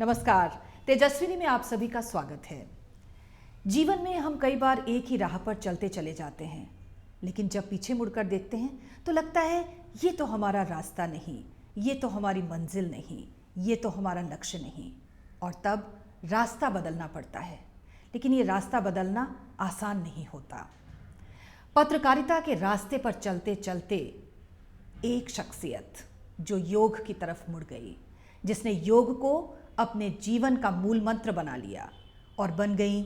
नमस्कार, तेजस्विनी में आप सभी का स्वागत है। जीवन में हम कई बार एक ही राह पर चलते चले जाते हैं, लेकिन जब पीछे मुड़कर देखते हैं तो लगता है ये तो हमारा रास्ता नहीं, ये तो हमारी मंजिल नहीं, ये तो हमारा लक्ष्य नहीं, और तब रास्ता बदलना पड़ता है। लेकिन ये रास्ता बदलना आसान नहीं होता। पत्रकारिता के रास्ते पर चलते चलते एक शख्सियत जो योग की तरफ मुड़ गई, जिसने योग को अपने जीवन का मूल मंत्र बना लिया और बन गई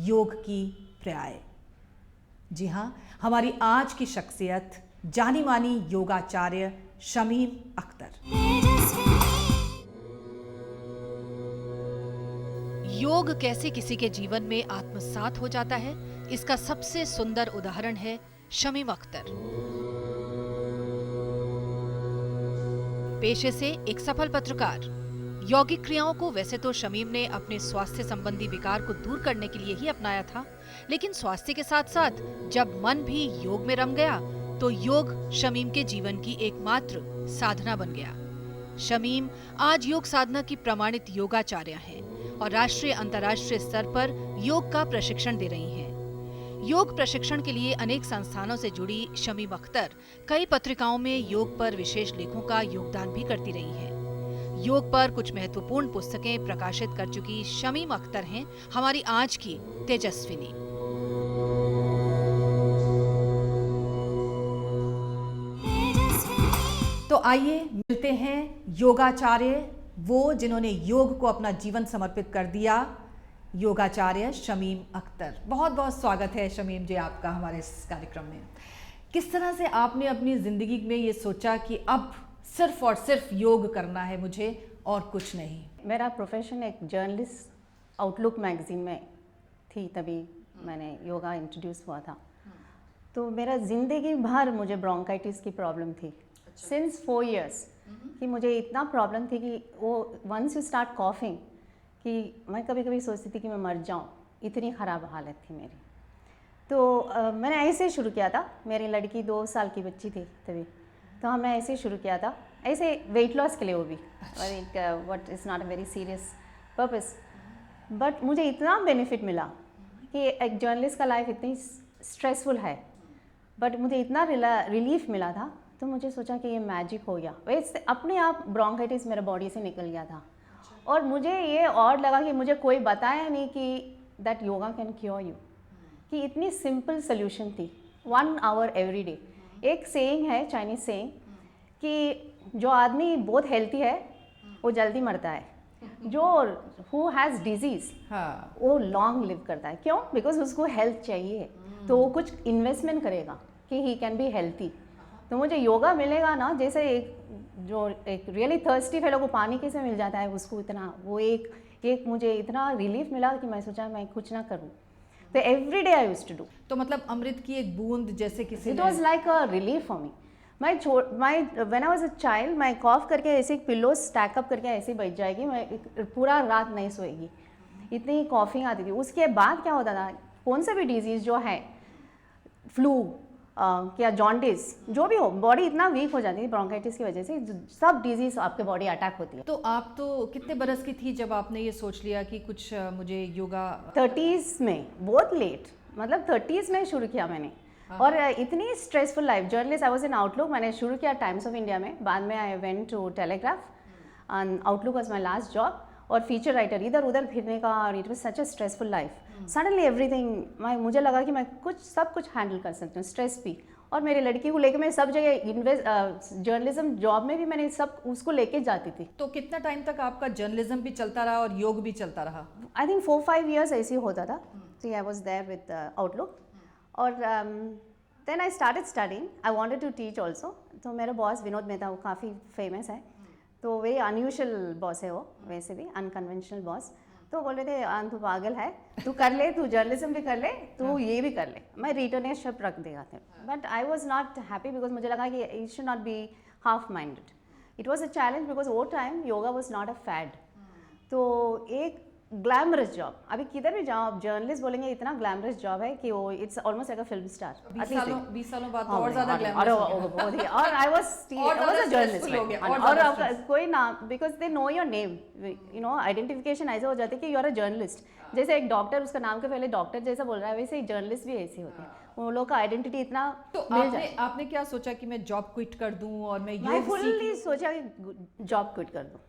योग की पर्याय। जी हाँ, हमारी आज की शख्सियत जानी मानी योगाचार्य शमीम अख्तर। योग कैसे किसी के जीवन में आत्मसात हो जाता है, इसका सबसे सुंदर उदाहरण है शमीम अख्तर। पेशे से एक सफल पत्रकार, यौगिक क्रियाओं को वैसे तो शमीम ने अपने स्वास्थ्य संबंधी विकार को दूर करने के लिए ही अपनाया था, लेकिन स्वास्थ्य के साथ साथ जब मन भी योग में रम गया तो योग शमीम के जीवन की एकमात्र साधना बन गया। शमीम आज योग साधना की प्रमाणित योगाचार्य हैं और राष्ट्रीय अंतर्राष्ट्रीय स्तर पर योग का प्रशिक्षण दे रही हैं। योग प्रशिक्षण के लिए अनेक संस्थानों से जुड़ी शमीम अख्तर कई पत्रिकाओं में योग पर विशेष लेखों का योगदान भी करती रही हैं। योग पर कुछ महत्वपूर्ण पुस्तकें प्रकाशित कर चुकी शमीम अख्तर हैं हमारी आज की तेजस्विनी। तो आइए मिलते हैं योगाचार्य, वो जिन्होंने योग को अपना जीवन समर्पित कर दिया, योगाचार्य शमीम अख्तर। बहुत बहुत स्वागत है शमीम जी आपका हमारे इस कार्यक्रम में। किस तरह से आपने अपनी ज़िंदगी में ये सोचा कि अब सिर्फ और सिर्फ योग करना है मुझे और कुछ नहीं? मेरा प्रोफेशन एक जर्नलिस्ट आउटलुक मैगज़ीन में थी, तभी मैंने योगा इंट्रोड्यूस हुआ था। तो मेरा ज़िंदगी भर मुझे ब्रोंकाइटिस की प्रॉब्लम थी सिंस 4 years कि मुझे इतना प्रॉब्लम थी कि वो वंस यू स्टार्ट कॉफिंग कि मैं कभी कभी सोचती थी कि मैं मर जाऊँ, इतनी ख़राब हालत थी मेरी। तो मैंने ऐसे शुरू किया था। मेरी लड़की 2 साल की बच्ची थी तभी, तो हमने ऐसे शुरू किया था, ऐसे वेट लॉस के लिए, वो भी what is not a very serious purpose, but मुझे इतना बेनिफिट मिला कि एक जर्नलिस्ट का लाइफ इतनी स्ट्रेसफुल है, बट मुझे इतना रिलीफ मिला था। तो मुझे सोचा कि ये मैजिक हो गया। वैसे अपने आप ब्रोंकाइटिस मेरे बॉडी से निकल गया था। और मुझे ये और लगा कि मुझे कोई बताया नहीं कि that yoga can cure you, कि इतनी सिंपल सोल्यूशन थी। 1 hour एवरी डे। एक सेइंग है, चाइनीज सेइंग, कि जो आदमी बहुत हेल्थी है वो जल्दी मरता है, जो हु हैज़ डिजीज़ वो लॉन्ग लिव करता है। क्यों? बिकॉज उसको हेल्थ चाहिए, तो वो कुछ इन्वेस्टमेंट करेगा कि ही कैन बी हेल्थी। तो मुझे योगा मिलेगा ना, जैसे एक रियली थर्स्टी फेलो को पानी कैसे मिल जाता है, उसको इतना वो एक मुझे इतना रिलीफ मिला कि मैं सोचा मैं कुछ ना करूँ। तो every day I used to do. तो मतलब अमृत की एक बूंद जैसे किसी it was like a relief for me. When I was a child, मैं कॉफ करके ऐसे पिलो स्टैकअप करके ऐसे बैठ जाएगी, मैं पूरा रात नहीं सोएगी, इतनी कॉफिंग आती थी। उसके बाद क्या होता था, कौन सा भी डिजीज़ जो है, फ्लू क्या जॉन्डिस, जो भी हो, बॉडी इतना वीक हो जाती है ब्रोंकाइटिस की वजह से, सब डिजीज़ आपके बॉडी अटैक होती है। तो आप तो कितने बरस की थी जब आपने ये सोच लिया कि कुछ मुझे योगा? 30s में, बहुत लेट, मतलब 30s में शुरू किया मैंने। और इतनी stressful life, journalist, I was in Outlook, मैंने शुरू किया टाइम्स ऑफ इंडिया में, बाद में I went to Telegraph and Outlook was my last job, और फीचर राइटर, इधर उधर फिरने का, और it was such a stressful life. Suddenly everything, मुझे लगा कि मैं सब कुछ हैंडल कर सकती हूँ, स्ट्रेस भी। और मेरी लड़की को लेकर मैं सब जगह जर्नलिज्म जॉब में भी मैंने सब उसको लेके जाती थी। तो कितना टाइम तक आपका जर्नलिज्म भी चलता रहा और योग भी चलता रहा? आई थिंक 4-5 years ऐसे ही होता था। तो I was there with Outlook, और then I started studying, I wanted to teach also. तो मेरा बॉस विनोद मेहता, वो काफ़ी फेमस है, तो वेरी अनयूजुअल बॉस है वो, वैसे भी अनकन्वेंशनल बॉस। तो बोल रहे थे तू पागल है, तू कर ले, तू जर्नलिज्म भी कर ले, तू ये भी कर ले, मैं रिटर्नरशिप रख देगा थे। But I was not happy, because मुझे लगा कि it should not be half minded. It was a challenge, because वो time yoga was not a fad. तो एक ग्लैमरस जॉब, अभी किधर भी जाओ आप जर्नलिस्ट बोलेंगे इतना ग्लैमरस जॉब है कि वो it's almost like a film star. 20 सालों बाद तो और ज़्यादा ग्लैमरस हो गया। और आई वाज और ज़्यादा अ जर्नलिस्ट stressful हो गया, और और ज़्यादा आपका कोई नाम, because they know your name, you know identification ऐसे हो जाते हैं कि यू आर अ जर्नलिस्ट। जैसे एक डॉक्टर उसका नाम के पहले डॉक्टर जैसा बोल रहा है, वैसे ही जर्नलिस्ट भी ऐसे होते हैं, उन लोग का आइडेंटिटी इतना तो मिल जाता है। आपने क्या सोचा कि मैं जॉब क्विट कर दूं और मैं मैं योग फुल्ली सोचा कि जॉब क्विट कर दूँ।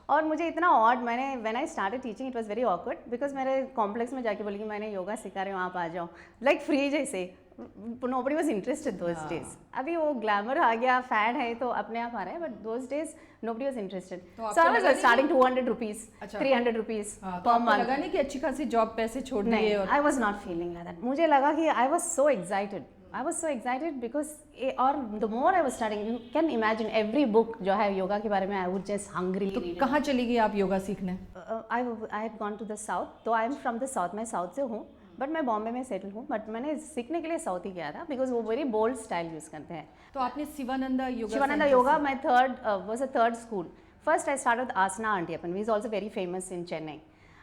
और मुझे इतना ऑड, मैंने when I started teaching it was very awkward, because मेरे कॉम्प्लेक्स में जाके बोली कि मैंने योगा सिखा रही हूँ, आप आ जाओ, लाइक फ्री जैसे। Nobody was interested those days. अभी वो ग्लैमर आ गया, फैड है तो अपने आप आ रहा है, but those days nobody was interested. So I was starting 200 rupees, 300 rupees per month. लगा नहीं कि अच्छी खासी जॉब पैसे छोड़ दिए? नहीं, I was not feeling like that. मुझे लगा कि I was so excited, I was so excited because, और the more I was starting, you can imagine every book जो है योगा के बारे में, आई वुड जस्ट हंग्री। तो कहाँ चली गई आप योगा सीखने? I had gone to the south, तो I am from the south, मैं साउथ से हूँ, बट मैं बॉम्बे में सेटल हूँ, बट मैंने सीखने के लिए साउथ ही गया था, बिकॉज वो वेरी बोल्ड स्टाइल यूज़ करते हैं। तो आपने Shivananda yoga, my third was a third school. First I started with Asana Andiappan, who is also very famous in Chennai.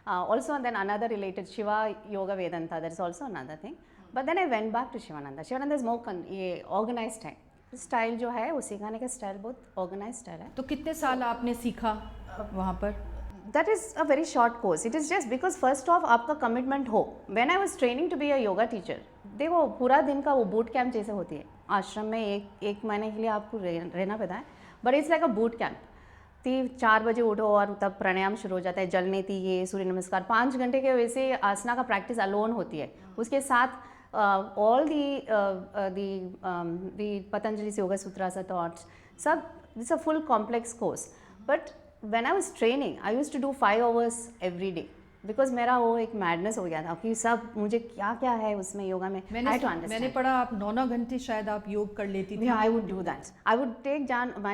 Also then another related Shiva Yoga Vedanta, that is also another thing. But then I went back to Shivananda. Shivananda is more ये organized है, style जो है वो सिखाने का style बहुत organise style है। तो कितने साल आपने सीखा वहाँ पर? That is a very short course. It is just because first off आपका commitment हो। When I was training to be a yoga teacher, देखो पूरा दिन का वो बूट कैंप जैसे होती है, आश्रम में एक महीने के लिए आपको रहना पड़ता है, but it's like a boot camp. 4 बजे उठो और तब प्राणायाम शुरू हो जाता है, जल नीति, ये सूर्य नमस्कार, 5 घंटे के वैसे आसना का प्रैक्टिस अलोन होती है। उसके साथ all the Patanjali yoga sutras thoughts, सब it's a full complex course. But when I was training, I used to do 5 hours every day, because मेरा वो एक मैडनेस हो गया था कि सब मुझे क्या क्या है उसमें योगा में। मैंने पढ़ा आप 9 घंटे शायद आप योग कर लेती थी। I would do that. I would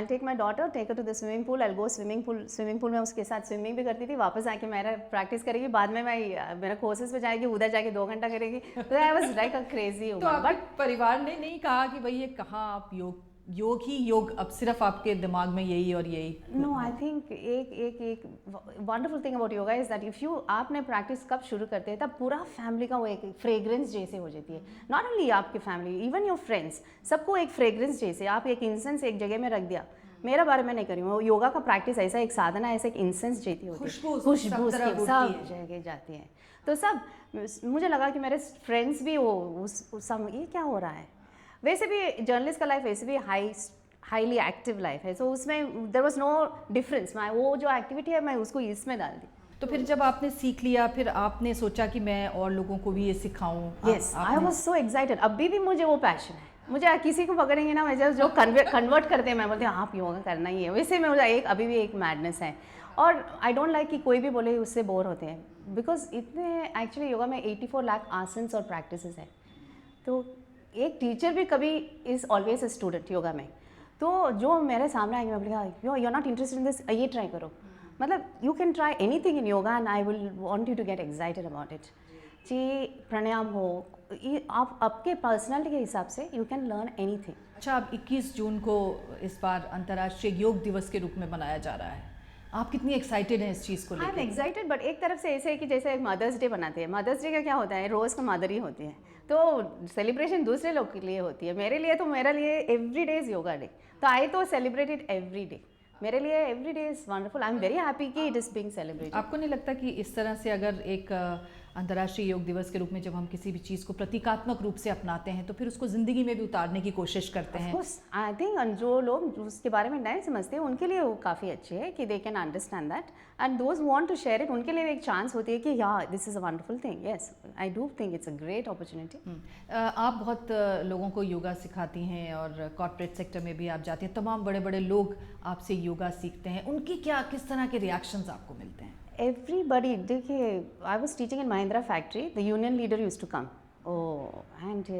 take my daughter, take her to the swimming pool. I'll go swimming pool में उसके साथ स्विमिंग भी करती थी, वापस आके मेरा प्रैक्टिस करेगी, बाद में मैं मेरा कोर्सेज पे जाएगी, उधर जाके 2 घंटा करेगी। तो I was like a crazy woman. तो आपके परिवार ने नहीं कहा कि भाई ये कहाँ आप योग ही योग, अब सिर्फ आपके दिमाग में यही और यही? नो, आई थिंक एक wonderful thing about yoga is that if you, आपने प्रैक्टिस कब शुरू करते हैं तब पूरा फैमिली का वो एक फ्रेग्रेंस जैसे हो जाती है। नॉट ओनली आपकी फैमिली, इवन योर फ्रेंड्स, सबको एक फ्रेग्रेंस जैसे, आप एक इंसेंस एक जगह में रख दिया। मेरा बारे में नहीं करी हूँ, योगा का प्रैक्टिस ऐसा एक साधना, ऐसा एक इंसेंस जैसी होती है, खुशबू सब जगह जाती है। तो सब मुझे लगा कि मेरे फ्रेंड्स भी वो उस ये क्या हो रहा है। वैसे भी जर्नलिस्ट का लाइफ वैसे भी हाईली एक्टिव लाइफ है, सो उसमें देयर वाज नो डिफरेंस। मैं वो जो एक्टिविटी है मैं उसको इसमें डाल दी। तो फिर जब आपने सीख लिया, फिर आपने सोचा कि मैं और लोगों को भी ये सिखाऊं? Yes, I was so excited. अभी भी मुझे वो पैशन है, मुझे किसी को पकड़ेंगे ना, मैं जो कन्वर्ट करते हैं मैं बोलती हूँ आप योगा करना ही है। वैसे में मुझे अभी भी एक मैडनेस है, और आई डोंट लाइक कि कोई भी बोले उससे बोर होते हैं, बिकॉज इतने एक्चुअली योगा में 84 लाख आसन्स और प्रैक्टिसेस है। तो एक टीचर भी कभी is always a student yoga में। तो जो मेरे सामने आएंगे मैं बोलेगा you are not interested in this, ये ट्राई करो, मतलब you can try anything in yoga and I will want you to get excited about it. जी प्राणायाम हो, ये आप आपके पर्सनालिटी के हिसाब से यू कैन लर्न एनीथिंग। अच्छा, अब 21 जून को इस बार अंतर्राष्ट्रीय योग दिवस के रूप में मनाया जा रहा है, आप कितनी एक्साइटेड हैं इस चीज़ को लेकर? आई एम एक्साइटेड, बट एक तरफ से ऐसे है कि जैसे एक मदर्स डे बनाते हैं, मदर्स डे का क्या होता है, रोज़ का मदर ही होती है, तो सेलिब्रेशन दूसरे लोग के लिए होती है। मेरे लिए तो मेरे लिए every day is yoga day, तो आई तो सेलिब्रेट इट एवरी डे। मेरे लिए every day is wonderful, I am very happy कि इट इज़ बीइंग सेलिब्रेटेड। आपको नहीं लगता कि इस तरह से अगर एक अंतर्राष्ट्रीय योग दिवस के रूप में जब हम किसी भी चीज़ को प्रतीकात्मक रूप से अपनाते हैं तो फिर उसको ज़िंदगी में भी उतारने की कोशिश करते हैं? आई थिंक जो लोग उसके बारे में नहीं समझते हैं उनके लिए वो काफ़ी अच्छे है कि they can understand that, and those want to share it, उनके लिए एक चांस होती है कि या this is a wonderful thing. Yes, I do think it's a great opportunity. आप बहुत लोगों को योगा सिखाती हैं और कॉर्पोरेट सेक्टर में भी आप जाती हैं, तमाम बड़े बड़े लोग आपसे योगा सीखते हैं, उनकी किस तरह के रिएक्शंस आपको मिलते हैं? Everybody, देखिए, I was teaching in Mahindra factory. The union leader used to come. Oh, and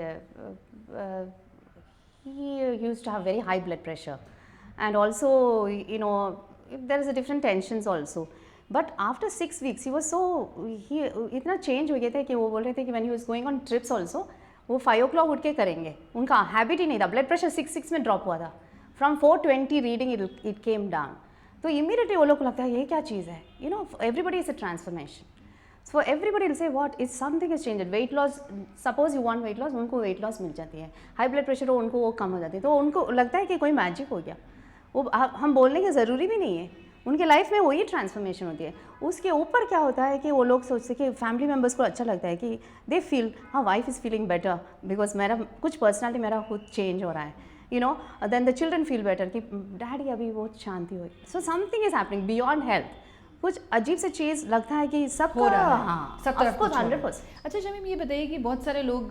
he used to have very high blood pressure, and also, you know, there is a different tensions also. But after 6 weeks, he was so इतना change हो गया था कि वो बोल रहे थे कि when he was going on trips also, वो 5 o'clock उठ के करेंगे, उनका हैबिट ही नहीं था। ब्लड प्रेशर 6 में ड्रॉप हुआ था, from 420 reading it came down. तो इमीडिएटली वो लोग को लगता है ये क्या चीज़ है, you no, everybody is a transformation. So everybody will say what is something has changed. Weight loss, suppose you want weight loss, उनको weight loss मिल जाती है. High blood pressure हो उनको वो कम हो जाती है. तो उनको लगता है कि कोई मैजिक हो गया. वो हम बोलने की ज़रूरी भी नहीं है. उनके लाइफ में वही ट्रांसफॉर्मेशन होती है. उसके ऊपर क्या होता है कि वो लोग सोचते हैं कि फैमिली मेम्बर्स को अच्छा लगता है कि दे फील हाँ wife is feeling better because मेरा कुछ पर्सनैलिटी मेरा खुद चेंज हो रहा है. You know then the children feel better कि डैडी अभी बहुत शांति हुई. So something is happening beyond health. कुछ अजीब सी चीज़ लगता है कि सब हो रहा है. हाँ, सब तरफ कुछ हो रहा है. 100%. अच्छा शमीम, ये बताइए कि बहुत सारे लोग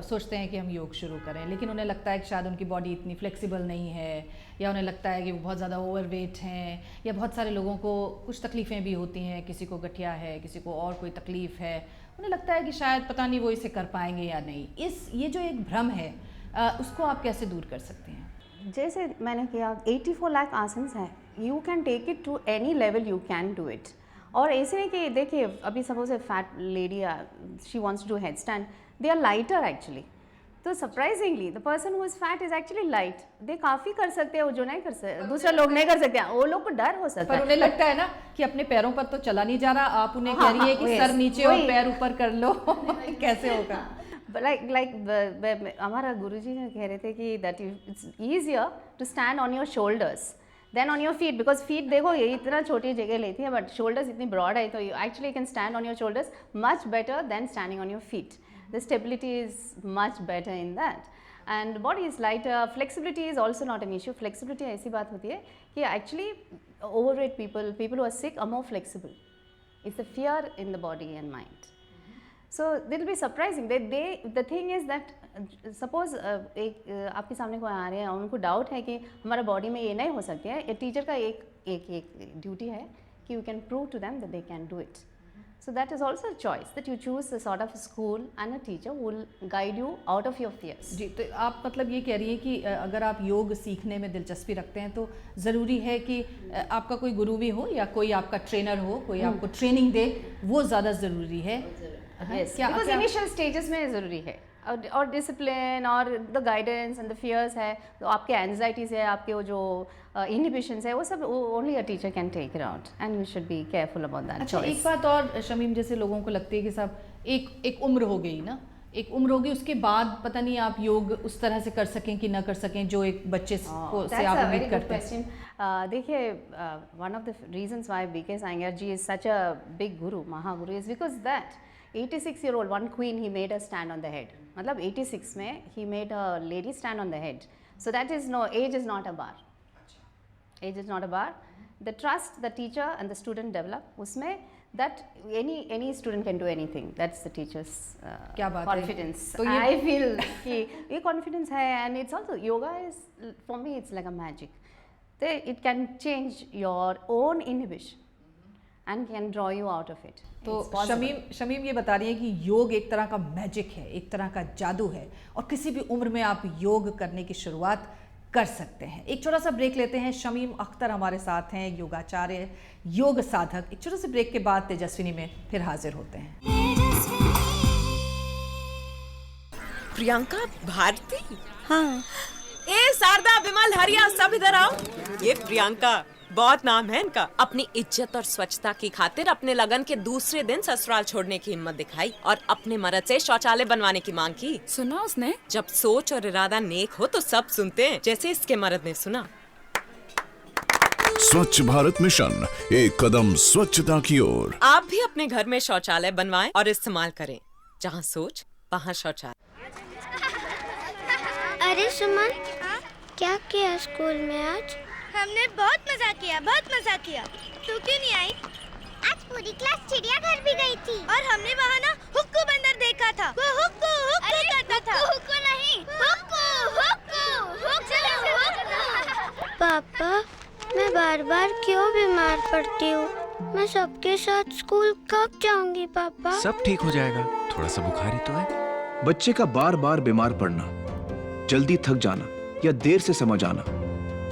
सोचते हैं कि हम योग शुरू करें, लेकिन उन्हें लगता है कि शायद उनकी बॉडी इतनी फ्लेक्सिबल नहीं है, या उन्हें लगता है कि वो बहुत ज़्यादा ओवरवेट हैं, या बहुत सारे लोगों को कुछ तकलीफ़ें भी होती हैं, किसी को गठिया है, किसी को और कोई तकलीफ़ है. उन्हें लगता है कि शायद पता नहीं वो इसे कर पाएंगे या नहीं. ये जो एक भ्रम है उसको आप कैसे दूर कर सकते हैं? जैसे मैंने किया 84 लाख आसन्स है. You can take it to any level, you can do it. और ऐसे नहीं कि देखिए अभी suppose a fat lady she wants to do head stand, they are lighter actually. तो surprisingly the person who is fat is actually light. They काफ़ी कर सकते हैं वो जो नहीं कर सकते, दूसरे लोग नहीं कर सकते. वो लोग को डर हो सकता है. पर उन्हें लगता है ना कि अपने पैरों पर तो चला नहीं जा रहा, आप उन्हें कह रही है कि सर नीचे और पैर ऊपर कर लो. कैसे होगा? लाइक हमारा गुरुजी ने कह रहे थे कि that it's easier to stand on your shoulders then on your feet, because feet देखो ये इतना छोटी जगह लेती है बट शोल्डर्स इतनी ब्रॉड है, तो you actually can stand on your shoulders much better then standing on your feet. The stability is much better in that. And body is lighter. Flexibility is also not an issue. Flexibility ऐसी बात होती है कि actually overweight people who are sick are more flexible. It's a fear in the body and mind. So they'll be surprising. The thing is that suppose एक आपके सामने कोई आ रहे हैं और उनको डाउट है कि हमारा बॉडी में ये नहीं हो सकते हैं. एक टीचर का एक ड्यूटी है कि you can prove to them that they can do it. So that is also a choice that you choose a sort of school and a teacher who will guide you out of your fears. जी, तो आप मतलब ये कह रही हैं कि अगर आप योग सीखने में दिलचस्पी रखते हैं तो ज़रूरी है कि आपका कोई गुरु भी हो या कोई आपका ट्रेनर हो, कोई आपको ट्रेनिंग दे, वो ज़्यादा ज़रूरी है. Yes, because initial stages में ज़रूरी है. और डिसिप्लिन और the guidance and the fears है, तो आपके एंजाइटीज है, आपके वो जो इनहिबिशंस है, वो सब only a teacher can take it out and you should be careful about that. अच्छा, एक बात और शमीम, जैसे लोगों को लगती है कि साहब एक उम्र हो गई ना, एक उम्र होगी उसके बाद पता नहीं आप योग उस तरह से कर सकें कि ना कर सकें जो एक बच्चे को से आप उम्मीद करते हैं. देखिए one of the reasons why B K S Iyengar ji is such a big guru, mahaguru, is because that 86-year-old one queen, he made her stand on the head. मतलब 86 में he made a lady stand on the head. So that is no, age is not a bar. Age is not a bar. The trust the teacher and the student develop, उसमें that any student can do anything. That's the teacher's क्या बात confidence. है? तो I feel कि ये confidence है, and it's also yoga is for me it's like a magic. It can change your own inhibition and can draw you out of it. तो शमीम ये बता रही है कि योग एक तरह का मैजिक है, एक तरह का जादू है, और किसी भी उम्र में आप योग करने की शुरुआत कर सकते हैं. एक छोटा सा ब्रेक लेते हैं. शमीम अख्तर हमारे साथ हैं, योगाचार्य, योग साधक. एक छोटे से ब्रेक के बाद तेजस्विनी में फिर हाजिर होते हैं. प्रियंका भारती? हाँ. ए शारदा, विमल, हरिया, सब इधर आओ. ये प्रियंका, बहुत नाम है इनका. अपनी इज्जत और स्वच्छता की खातिर अपने लगन के दूसरे दिन ससुराल छोड़ने की हिम्मत दिखाई और अपने मर्द से शौचालय बनवाने की मांग की. सुना उसने? जब सोच और इरादा नेक हो तो सब सुनते हैं, जैसे इसके मर्द ने सुना. स्वच्छ भारत मिशन, एक कदम स्वच्छता की ओर. आप भी अपने घर में शौचालय बनवाएं और इस्तेमाल करें. जहाँ सोच वहाँ शौचालय. अरे सुमन, क्या किया स्कूल में आज? हमने बहुत मजा किया, बहुत मजा किया. तू क्यों नहीं आई? आज पूरी क्लास चिड़ियाघर भी गई थी और हमने वहाँ ना हुक्कू बंदर देखा था. वो हुक्कू हुक्कू करता था. हुक्कू नहीं, हुक्कू हुक्कू हुक्कू. पापा, मैं बार बार क्यों बीमार पड़ती हूँ? मैं सबके साथ स्कूल कब जाऊँगी पापा? सब ठीक हो जाएगा, थोड़ा सा बुखार ही तो है. बच्चे का बार बार बीमार पड़ना, जल्दी थक जाना या देर से समझ आना,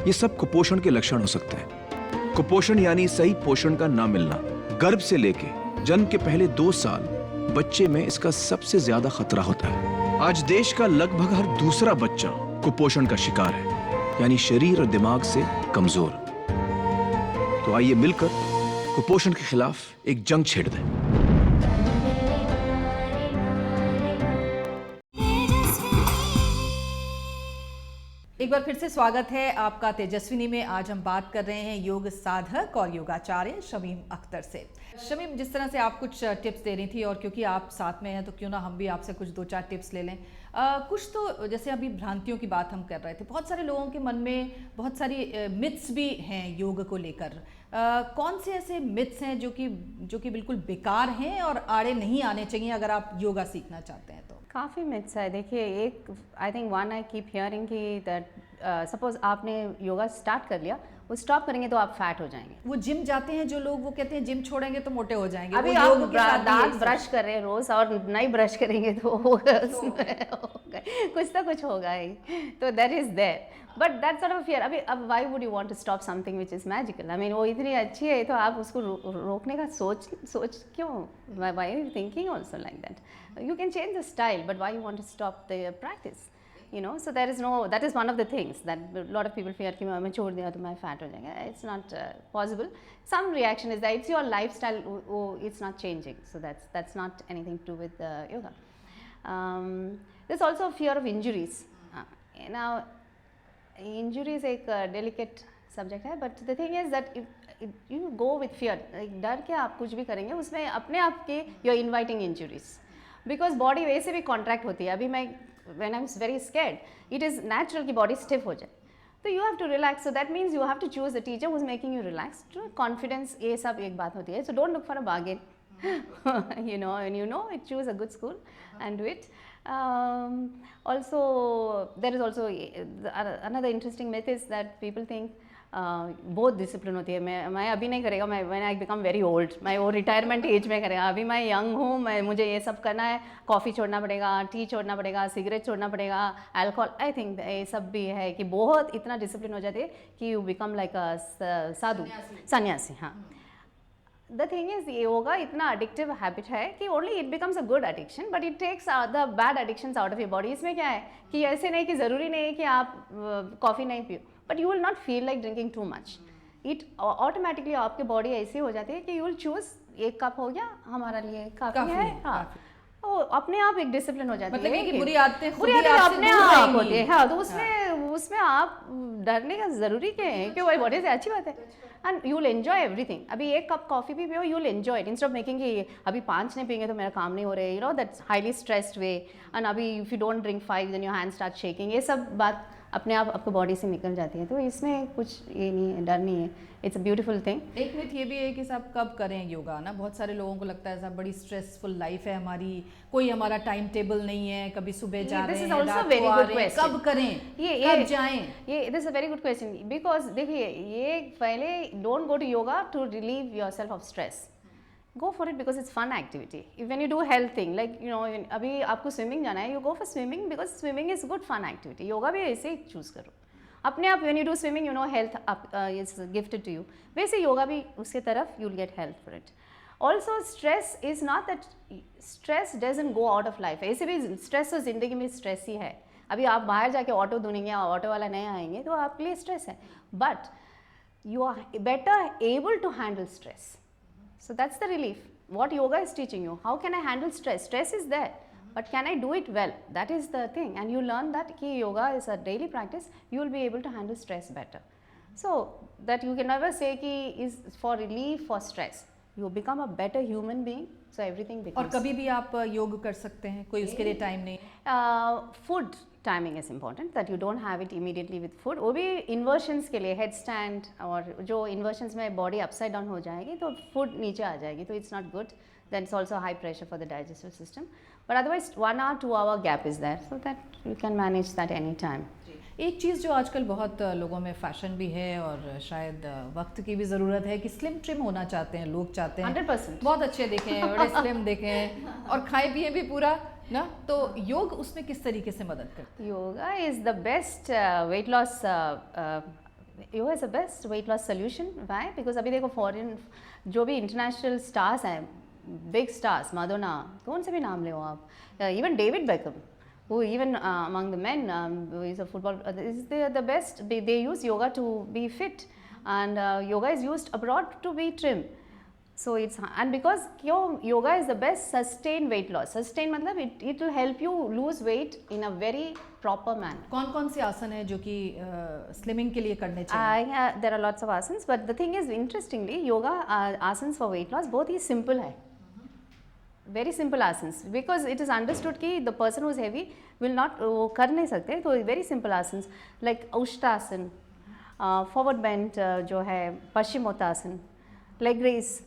ये सब कुपोषण के लक्षण हो सकते हैं. कुपोषण यानी सही पोषण का ना मिलना. गर्भ से लेके जन्म के पहले 2 साल बच्चे में इसका सबसे ज्यादा खतरा होता है. आज देश का लगभग हर दूसरा बच्चा कुपोषण का शिकार है, यानी शरीर और दिमाग से कमजोर. तो आइए मिलकर कुपोषण के खिलाफ एक जंग छेड़ दें. एक बार फिर से स्वागत है आपका तेजस्विनी में। आज हम बात कर रहे हैं योग साधक और योगाचार्य शमीम अख्तर से। शमीम, जिस तरह से आप कुछ टिप्स दे रही थी, और क्योंकि आप साथ में हैं तो क्यों ना हम भी आपसे कुछ 2-4 टिप्स ले लें। कुछ तो जैसे अभी भ्रांतियों की बात हम कर रहे थे, बहुत सारे लोगों के मन में बहुत सारी मिथ्स भी हैं योग को लेकर। कौन से ऐसे मिथ्स हैं जो कि बिल्कुल बेकार हैं और आड़े नहीं आने चाहिए अगर आप योगा सीखना चाहते हैं तो? काफ़ी मिथ्स है। देखिए, एक I think one I keep hearing कि दैट सपोज आपने योगा स्टार्ट कर लिया, वो स्टॉप करेंगे तो आप फैट हो जाएंगे। वो जिम जाते हैं जो लोग, वो कहते हैं जिम छोड़ेंगे तो मोटे हो जाएंगे। अभी वो आप योग के साथ भी दांत यही ब्रश कर रहे हैं रोज और नहीं ब्रश करेंगे तो होगा उसमें होगा, कुछ तो कुछ होगा ही। तो that is there, but that sort of fear. अभी अब why would you want to stop something which is magical? I mean वो इतनी अच्छी है तो आप उसको रोकने का सोच क्यों? Why are you thinking also like that? You can change the style, but why you want to stop the practice? You know, so there is no, that is one of the things that a lot of people fear कि मैं छोड़ दिया तो मैं fat हो जाएगा. It's not possible. Some reaction is that it's your lifestyle, it's not changing. So that's not anything to do with yoga. There's also a fear of injuries. Now, injuries एक delicate subject है, but the thing is that if you go with fear, डर के आप कुछ भी करेंगे उसमें अपने आप के you're inviting injuries. Because body वैसे भी कॉन्ट्रैक्ट होती है। अभी मैं when I am very scared, it is natural कि बॉडी स्टिफ हो जाए, तो you have to relax. So that means you have to choose the teacher who is making you relax. Confidence, ये सब एक बात होती है। So don't look for a bargain, you know, and you know it, choose a good school and do it. Also, there is also another interesting myth is that people think बहुत discipline होती है। मैं अभी नहीं करेगा, मैं when I become very old, मैं वो रिटायरमेंट एज में करेगा। अभी मैं यंग हूँ, मुझे ये सब करना है, कॉफ़ी छोड़ना पड़ेगा, टी छोड़ना पड़ेगा, सिगरेट छोड़ना पड़ेगा, अल्कोहल। आई थिंक ये सब भी है कि बहुत इतना डिसिप्लिन हो जाती है कि यू बिकम लाइक अ साधु, सन्यासी। हाँ, द थिंग इज योगा इतना एडिक्टिव हैबिट है कि only it becomes a good addiction, but it takes the bad addictions out of your body. इसमें क्या है कि ऐसे नहीं कि ज़रूरी नहीं है कि आप कॉफ़ी नहीं पियो, but you will not feel like drinking too much. It automatically आपकी बॉडी ऐसी हो जाती है कि यू विल चूज, एक कप हो गया हमारा लिए काफ़ी है। हाँ, तो अपने आप एक डिसिप्लिन हो जाती है। मतलब कि बुरी आदतें अपने आप होती है। हाँ, तो उसमें आप डरने का ज़रूरी क्या है कि वही बॉडी से अच्छी बात है। And you will enjoy everything. अभी एक कप कॉफ़ी भी पियो, you will enjoy it instead of making कि अभी 5 नहीं पियेंगे तो मेरा काम नहीं हो रहा है। You know that's highly stressed way. And अभी if you don't drink 5 then your hand start shaking. ये सब बात अपने आप आपको बॉडी से निकल जाती है। तो इसमें कुछ ये नहीं है, डर नहीं है। It's a beautiful thing. एक मिथ ये भी है कि साहब कब करें योगा ना। बहुत सारे लोगों को लगता है साहब बड़ी स्ट्रेसफुल लाइफ है हमारी, कोई हमारा टाइम टेबल नहीं है, कभी सुबह जा रहे हैं, रात को आ रहे हैं, कब करें, कब जाएं? ये this is a very good question. Because देखिए, ये पहले don't go to yoga to relieve yourself of stress. Go for it because it's fun activity. When you do health thing, like you know, अभी आपको स्विमिंग जाना है, you go for swimming because swimming is good fun activity. Yoga भी ऐसे ही choose करो अपने आप। when you do swimming, you know health is gifted to you. वैसे योगा भी उसके तरफ you'll get health for it. Also, stress is not that stress doesn't go out of life. ऐसे भी stress तो जिंदगी में stress ही है। अभी आप बाहर जाके ऑटो ढूंढेंगे, ऑटो वाला नहीं आएंगे तो आपके लिए स्ट्रेस है, but you are better able to handle stress. So that's the relief. What yoga is teaching you. How can I handle stress? Stress is there, but can I do it well? That is the thing. And you learn that ki yoga is a daily practice. You will be able to handle stress better. So that you can never say ki is for relief for stress. You become a better human being. So everything becomes. और कभी भी आप योग कर सकते हैं, कोई उसके लिए टाइम नहीं? Food timing is important, that you don't have it immediately with food. वो भी inversions के लिए, headstand और जो inversions में body upside down हो जाएगी तो food नीचे आ जाएगी, तो it's not good. Then it's also high pressure for the digestive system. But otherwise 1 hour 2 hour gap is there, so that you can manage that any time. एक चीज़ जो आजकल बहुत लोगों में फैशन भी है और शायद वक्त की भी ज़रूरत है कि स्लिम ट्रिम होना चाहते हैं लोग, चाहते हैं 100% बहुत अच्छे दिखें, बड़े स्लिम दिखें और खाए पिए भी पूरा ना। तो योग उसमें किस तरीके से मदद करता है? Yoga is the best weight loss, yoga is the best weight loss solution. Why? Because अभी देखो फॉरेन जो भी इंटरनेशनल स्टार्स हैं, बिग स्टार्स, माडोना, कौन से भी नाम ले आप, even David become, who even among the men who is a football, is the best. They use yoga to be fit, and yoga is used abroad to be trim. So it's, and because क्यों yoga is the best sustained weight loss. Sustain मतलब it will help you lose weight in a very proper manner. कौन कौन से आसन है जो कि slimming के लिए करने चाहिए? There are lots of asanas, but the thing is, interestingly, yoga asanas for weight loss बहुत ही simple है. Very simple asanas, because it is understood कि the person who is heavy will not वो कर नहीं सकते, तो very simple asanas like Ushtasana, forward bend जो है Paschimottanasana, leg raise,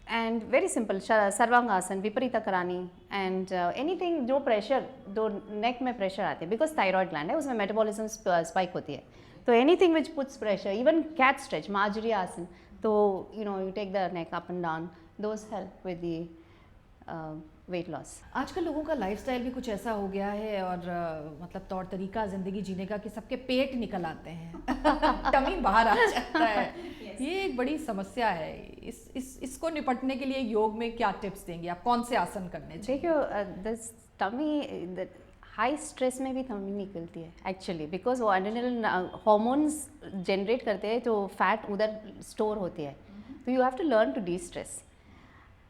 and very simple Sarvangasana, Viparita Karani, and anything जो pressure, जो neck में pressure आते हैं, because thyroid gland है, उसमें metabolism spike होती है, तो anything which puts pressure, even cat stretch, Marjory Asana, तो you know you take the neck up and down, those help with the weight loss. आजकल लोगों का लाइफस्टाइल भी कुछ ऐसा हो गया है और मतलब तौर तरीका ज़िंदगी जीने का कि सबके पेट निकल आते हैं टमी बाहर आ जाता है. ये एक बड़ी समस्या है. इसको निपटने के लिए योग में क्या टिप्स देंगे आप? कौन से आसन करने चाहिए? देखिए दिस टमी हाई स्ट्रेस में भी टमी निकलती है एक्चुअली, बिकॉज वो एड्रेनलिन हार्मोन्स जनरेट करते हैं तो फैट उधर स्टोर होती है, तो you have to learn to destress,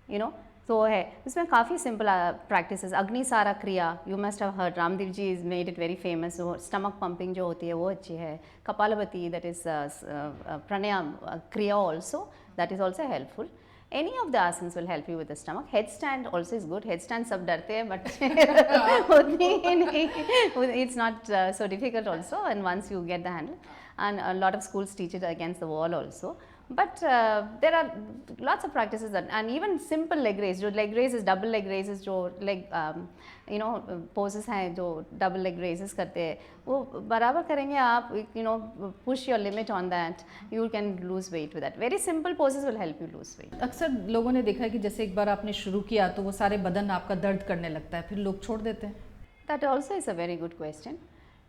you know. तो है उसमें काफ़ी simple practices. Agnisara kriya you must have heard, Ramdev ji is made it very famous. वो स्टमक पंपिंग जो होती है वो अच्छी है. कपालभाति, दैट इज प्राणायाम क्रिया also, that is also helpful. Any of the asanas will help you with the stomach. Headstand also is good. Headstand सब डरते हैं but उतनी नहीं, it's not so difficult also, and once you get the handle, and a lot of schools teach it against the wall also. But there are lots of practices that, and even simple leg raise, जो leg raises, double leg raises, जो leg you know poses हैं जो double leg raises करते हैं, वो बराबर करेंगे आप, you know push your limit on that, you can lose weight with that. Very simple poses will help you lose weight. अक्सर लोगों ने देखा है कि जैसे एक बार आपने शुरू किया तो वो सारे बदन आपका दर्द करने लगता है, फिर लोग छोड़ देते हैं. That also is a very good question.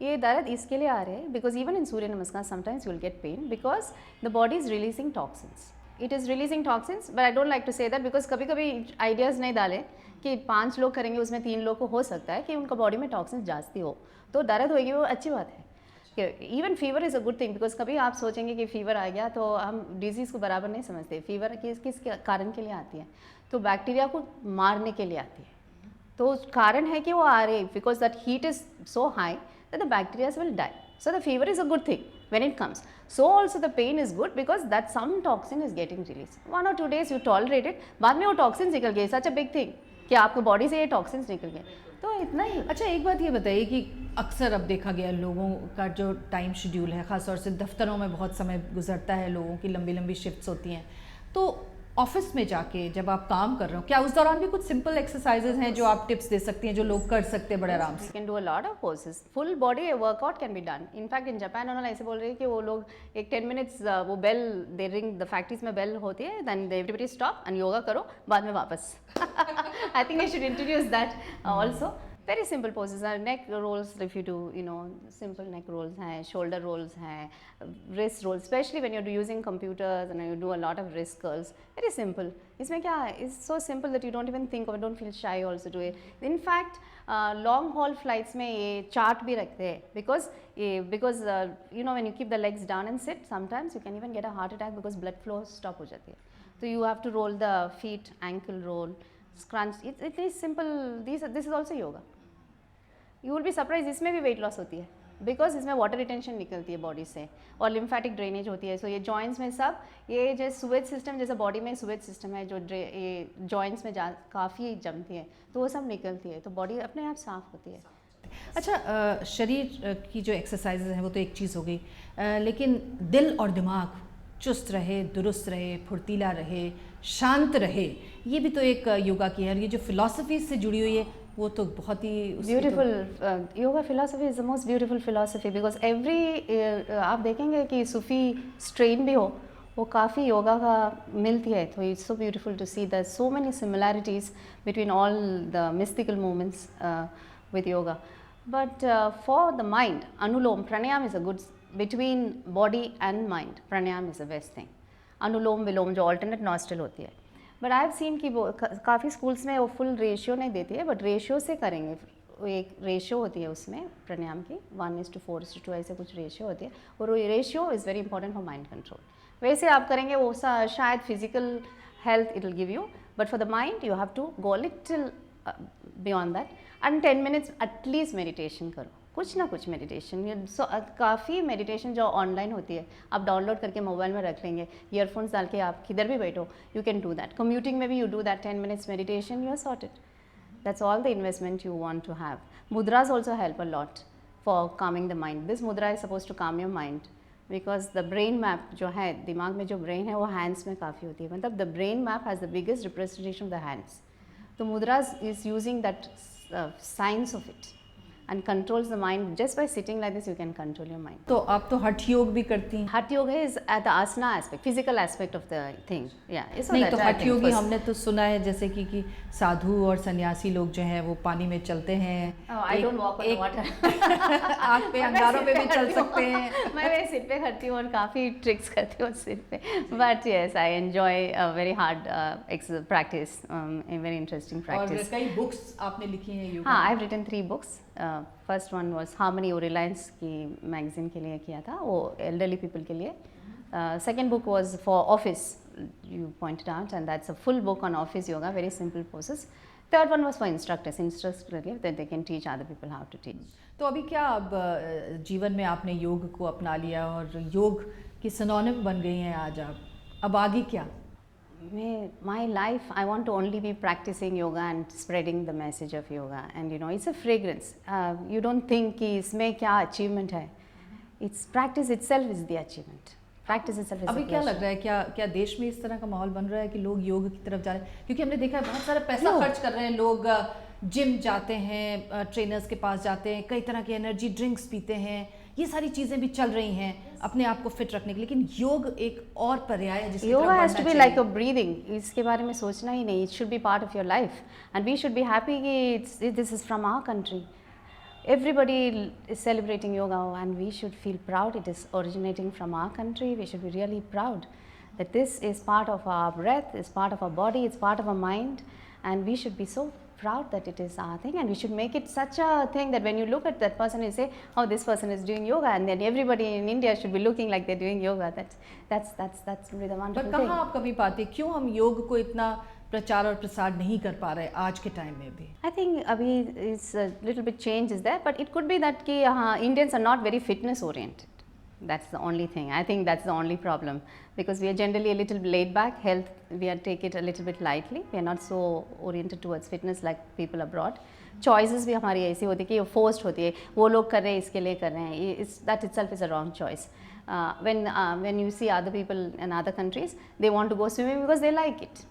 ये दर्द इसके लिए आ रहे हैं because even in Surya Namaskar sometimes you will get pain because the body is releasing toxins. It is releasing toxins, but I don't like to say that because कभी कभी ideas नहीं डाले कि 5 लोग करेंगे उसमें 3 लोग को हो सकता है कि उनका बॉडी में टॉक्सिन्स जास्ती हो, तो दर्द होगी, वो अच्छी बात है. Even fever is a good thing, because कभी आप सोचेंगे कि फीवर आ गया तो हम डिजीज़ को बराबर नहीं समझते. फीवर किस कारण के लिए आती है? तो बैक्टीरिया को मारने के लिए आती है. तो कारण है कि वो आ रही है because that heat is so high that the bacteria will die. So the fever is a good thing when it comes. So also the pain is good because that some toxin is getting released. 1 or 2 days you tolerate it, बाद में वो toxins निकल गए. Such a big thing कि आपको body से ये toxins निकल गए, तो इतना ही. अच्छा, एक बात ये बताइए कि अक्सर अब देखा गया लोगों का जो टाइम शेड्यूल है, ख़ासतौर से दफ्तरों में बहुत समय गुजरता है, लोगों की लंबी लंबी शिफ्ट्स होती हैं, तो ऑफिस में जाके जब आप काम कर रहे हो, क्या उस दौरान भी कुछ सिंपल एक्सरसाइजेज हैं जो आप टिप्स दे सकती हैं जो लोग कर सकते हैं बड़े आराम से? You can do a lot of poses. Full body workout can be done. In fact in Japan उन्होंने ऐसे बोल रहे हैं कि वो लोग एक 10 minutes वो bell they ring, the factories में बेल होती है, then everybody stop and yoga करो, बाद में वापस. I think I should introduce that also. Very simple poses are neck rolls. If you do, you know, simple neck rolls हैं, shoulder rolls हैं, wrist rolls, especially when you're using computers and you do a lot of wrist curls. Very simple. इसमें क्या है? It's so simple that you don't even think of it, don't feel shy also do it. In fact, long haul flights में ये chart भी रखते हैं because you know when you keep the legs down and sit, sometimes you can even get a heart attack because blood flow stop हो जाती है. So you have to roll the feet, ankle roll, scrunch. It is simple. This is also yoga. You will be surprised, इसमें भी weight loss होती है because इसमें water retention निकलती है बॉडी से और लिम्फेटिक ड्रेनेज होती है. सो ये जॉइंट्स में सब ये जो सुवेज सिस्टम, जैसे बॉडी में सुवेज सिस्टम है जो ये जॉइंट्स में काफ़ी जमती है, तो वो सब निकलती है, तो बॉडी अपने आप साफ होती है. अच्छा, शरीर की जो एक्सरसाइजेज हैं वो तो एक चीज़ हो गई, लेकिन दिल और दिमाग चुस्त रहे, दुरुस्त रहे, फुर्तीला रहे, शांत रहे, ये भी तो एक योगा की है. ये जो फिलॉसफी से जुड़ी हुई है वो तो बहुत ही beautiful. Yoga philosophy is the most beautiful philosophy because every आप देखेंगे कि सूफी स्ट्रेन भी हो वो काफ़ी योगा का मिलती है, तो it's so beautiful to see the so many similarities between all the mystical movements with yoga. But for the mind, anulom pranayama is a good between body and mind. Pranayama is the best thing. Anulom vilom जो alternate nostril होती है, but I have seen कि वो काफ़ी schools में वो full ratio नहीं देती है, बट रेशियो से करेंगे. एक रेशियो होती है उसमें प्राणायाम की 1:4:2 ऐसे कुछ रेशियो होती है, और वो ratio is very important for mind control. वैसे आप करेंगे वो शायद physical health it will give you, but for the mind you have to go a little beyond that, and 10 minutes at least meditation करो, कुछ ना कुछ मेडिटेशन. सो काफ़ी मेडिटेशन जो ऑनलाइन होती है आप डाउनलोड करके मोबाइल में रख लेंगे, ईयरफोन्स डाल के आप किधर भी बैठो, you can do that. Commuting में भी you do that 10 minutes meditation, you are sorted. That's all the investment you want to have. Mudras also help a lot for calming the mind. This mudra is supposed to calm your mind because the brain map जो है, दिमाग में जो brain है वो hands में काफ़ी होती है. मतलब the brain map has the biggest representation of the hands. So mudras is using that science of it and controls the mind. Just by sitting like this you can control your mind. तो आप तो हठ योग भी करती हैं. Hatha yoga is at the asana aspect, physical aspect of the thing. Yeah, it's नहीं not तो that I हठ think योगी first. हमने तो सुना है जैसे कि साधु और सन्यासी लोग जो हैं वो पानी में चलते हैं. Oh, I don't walk on the water. आग पे अंगारों पे भी चल सकते हैं. मैं सिर पे करती हूँ और काफ़ी ट्रिक्स करती हूँ सिर पे. But yes, I enjoy a very hard practice, a very interesting और practice. कई बुक्स आपने लिखी हैं योगा. हाँ, I have written 3 books. First one was harmony वो रिलायंस की मैगजीन के लिए किया था, वो एल्डरली पीपल के लिए. Second book was for office, you pointed out, and that's a full book on office yoga, very simple poses. Third one was for instructors that they can teach other people how to teach. तो अभी क्या अब जीवन में आपने योग को अपना लिया और योग की सिनोनिम बन गई हैं आज आप. अब आगे क्या? My life, I want to only be practicing yoga and spreading the message of yoga, and you know it's a fragrance. You don't think कि इसमें क्या achievement है. It's practice itself is the achievement. Practice itself is. अभी क्या लग रहा है, क्या देश में इस तरह का माहौल बन रहा है कि लोग योग की तरफ जा रहे हैं? क्योंकि हमने देखा है बहुत सारा पैसा खर्च कर रहे हैं लोग, जिम जाते हैं, ट्रेनर्स के पास जाते हैं, कई तरह की एनर्जी ड्रिंक्स पीते हैं, ये सारी चीज़ें भी चल रही हैं अपने आप को फिट रखने के लिए. लेकिन योग एक और पर्याय है जिसकी Yoga तरफ has to बढ़ना be चाहिए. like a breathing. इसके बारे में सोचना ही नहीं. It should be part of your life, and we should be happy कि this is from our country. Everybody is celebrating yoga, and we should feel proud. It is originating from our country. We should be really proud that this is part of our breath, it's part of our body, it's part of our mind, and we should be so proud that it is our thing, and we should make it such a thing that when you look at that person you say, oh, this person is doing yoga, and then everybody in India should be looking like they're doing yoga. That's really the wonderful पर thing. कहाँ आप कभी पाते, क्यों हम योग को इतना प्रचार और प्रसार नहीं कर पा रहे आज के टाइम में भी? I think अभी is a little bit change is there, but it could be that कि Indians are not very fitness oriented. That's the only thing. I think that's the only problem, because we are generally a little laid back. Health, we are take it a little bit lightly. We are not so oriented towards fitness like people abroad. Choices भी हमारी ऐसी होती है कि forced होती है, वो लोग कर रहे हैं इसके लिए कर रहे हैं. That itself is a wrong choice. When you see other people in other countries, they want to go swimming because they like it.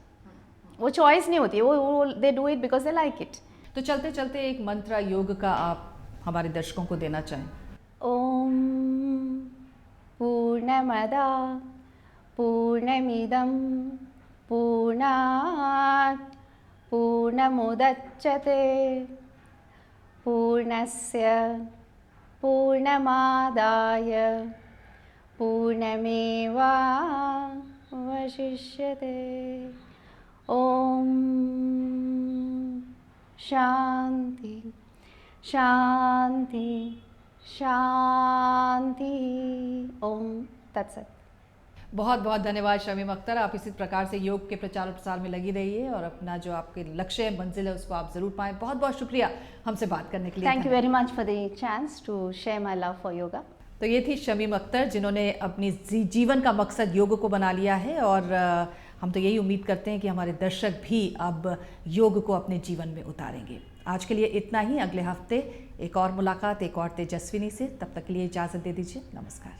वो choice नहीं होती है, वो they do it because they like it. तो चलते चलते एक मंत्र योग का आप हमारे दर्शकों को देना चाहें. ओम पूर्णमदा पूर्णमिदं पूर्णात् पूर्णमुदच्यते पूर्णस्य पूर्णमादाय पूर्णमेवावशिष्यते. ओम शांति शांति शांति. ओम तत्सत. बहुत बहुत धन्यवाद शमीम अख्तर. आप इसी प्रकार से योग के प्रचार और प्रसार में लगी रहिए और अपना जो आपके लक्ष्य है, मंजिल है, उसको आप ज़रूर पाएं. बहुत बहुत शुक्रिया हमसे बात करने के लिए. Thank you very much for the chance to share my love for yoga. तो ये थी शमीम अख्तर जिन्होंने अपनी जीवन का मकसद योग को बना लिया है और हम तो यही उम्मीद करते हैं कि हमारे दर्शक भी अब योग को अपने जीवन में उतारेंगे. आज के लिए इतना ही. अगले हफ्ते एक और मुलाकात एक और तेजस्विनी से. तब तक के लिए इजाज़त दे दीजिए. नमस्कार.